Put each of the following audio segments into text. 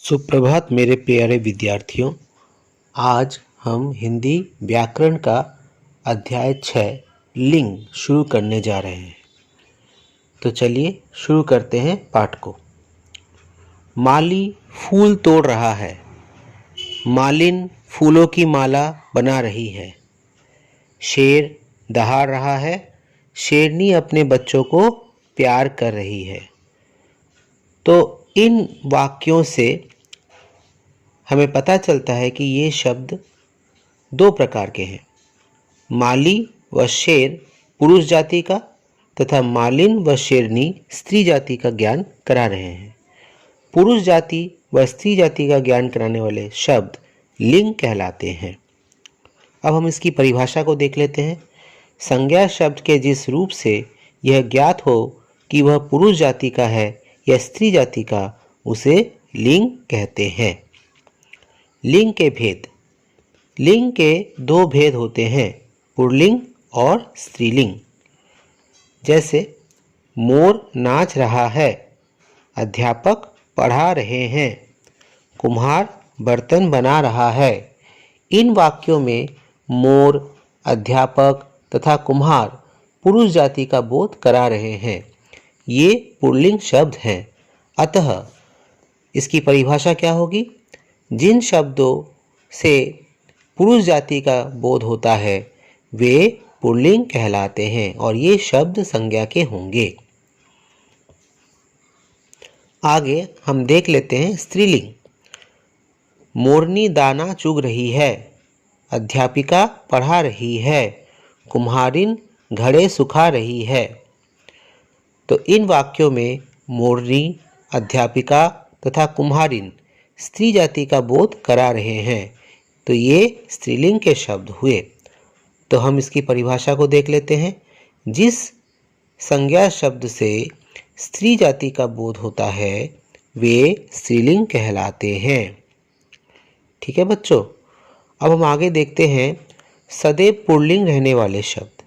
सुप्रभात मेरे प्यारे विद्यार्थियों। आज हम हिंदी व्याकरण का अध्याय 6 लिंग शुरू करने जा रहे हैं। तो चलिए शुरू करते हैं पाठ को। माली फूल तोड़ रहा है। मालिन फूलों की माला बना रही है। शेर दहाड़ रहा है। शेरनी अपने बच्चों को प्यार कर रही है। तो इन वाक्यों से हमें पता चलता है कि ये शब्द दो प्रकार के हैं। माली व शेर पुरुष जाति का तथा मालिन व शेरनी स्त्री जाति का ज्ञान करा रहे हैं। पुरुष जाति व स्त्री जाति का ज्ञान कराने वाले शब्द लिंग कहलाते हैं। अब हम इसकी परिभाषा को देख लेते हैं। संज्ञा शब्द के जिस रूप से यह ज्ञात हो कि वह पुरुष जाति का है या स्त्री जाति का, उसे लिंग कहते हैं। लिंग के भेद। लिंग के दो भेद होते हैं, पुल्लिंग और स्त्रीलिंग। जैसे मोर नाच रहा है, अध्यापक पढ़ा रहे हैं, कुम्हार बर्तन बना रहा है। इन वाक्यों में मोर, अध्यापक तथा कुम्हार पुरुष जाति का बोध करा रहे हैं। ये पुल्लिंग शब्द हैं। अतः इसकी परिभाषा क्या होगी? जिन शब्दों से पुरुष जाति का बोध होता है वे पुल्लिंग कहलाते हैं और ये शब्द संज्ञा के होंगे। आगे हम देख लेते हैं स्त्रीलिंग। मोरनी दाना चुग रही है, अध्यापिका पढ़ा रही है, कुम्हारिन घड़े सुखा रही है। तो इन वाक्यों में मोरनी, अध्यापिका तथा कुम्हारिन स्त्री जाति का बोध करा रहे हैं। तो ये स्त्रीलिंग के शब्द हुए। तो हम इसकी परिभाषा को देख लेते हैं। जिस संज्ञा शब्द से स्त्री जाति का बोध होता है वे स्त्रीलिंग कहलाते हैं। ठीक है बच्चों, अब हम आगे देखते हैं सदैव पुल्लिंग रहने वाले शब्द।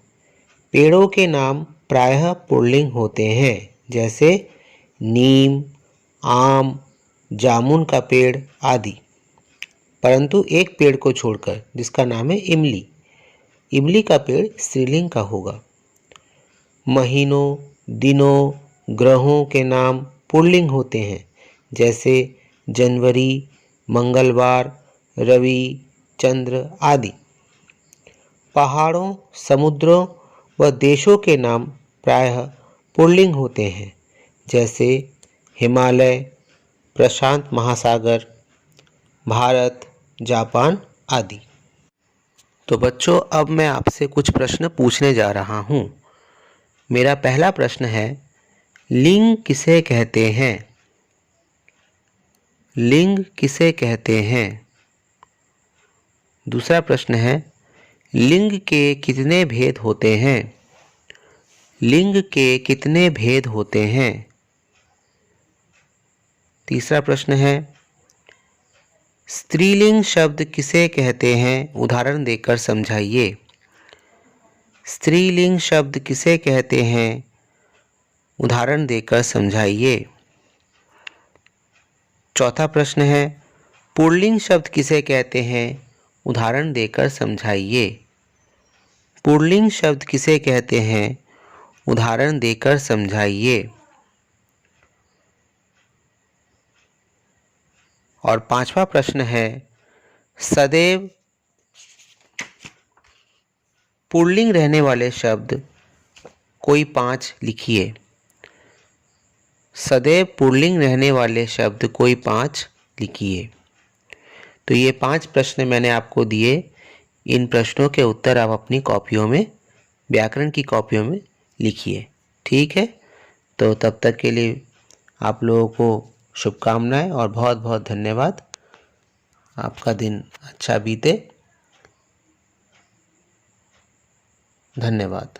पेड़ों के नाम प्रायः पुल्लिंग होते हैं, जैसे नीम, आम, जामुन का पेड़ आदि। परंतु एक पेड़ को छोड़कर जिसका नाम है इमली, इमली का पेड़ स्त्रीलिंग का होगा। महीनों, दिनों, ग्रहों के नाम पुल्लिंग होते हैं, जैसे जनवरी, मंगलवार, रवि, चंद्र आदि। पहाड़ों, समुद्रों व देशों के नाम प्रायः पुल्लिंग होते हैं, जैसे हिमालय, प्रशांत महासागर, भारत, जापान आदि। तो बच्चों, अब मैं आपसे कुछ प्रश्न पूछने जा रहा हूँ। मेरा पहला प्रश्न है, लिंग किसे कहते हैं? लिंग किसे कहते हैं? दूसरा प्रश्न है, लिंग के कितने भेद होते हैं? लिंग के कितने भेद होते हैं? तीसरा प्रश्न है, स्त्रीलिंग शब्द किसे कहते हैं? उदाहरण देकर समझाइए। स्त्रीलिंग शब्द किसे कहते हैं? उदाहरण देकर समझाइए। चौथा प्रश्न है, पुल्लिंग शब्द किसे कहते हैं? उदाहरण देकर समझाइए। पुल्लिंग शब्द किसे कहते हैं? उदाहरण देकर समझाइए। और पांचवा प्रश्न है, सदैव पुल्लिंग रहने वाले शब्द कोई 5 लिखिए। सदैव पुल्लिंग रहने वाले शब्द कोई 5 लिखिए। तो ये 5 प्रश्न मैंने आपको दिए। इन प्रश्नों के उत्तर आप अपनी कॉपियों में, व्याकरण की कॉपियों में लिखिए। ठीक है, तो तब तक के लिए आप लोगों को शुभकामनाएं और बहुत बहुत धन्यवाद। आपका दिन अच्छा बीते। धन्यवाद।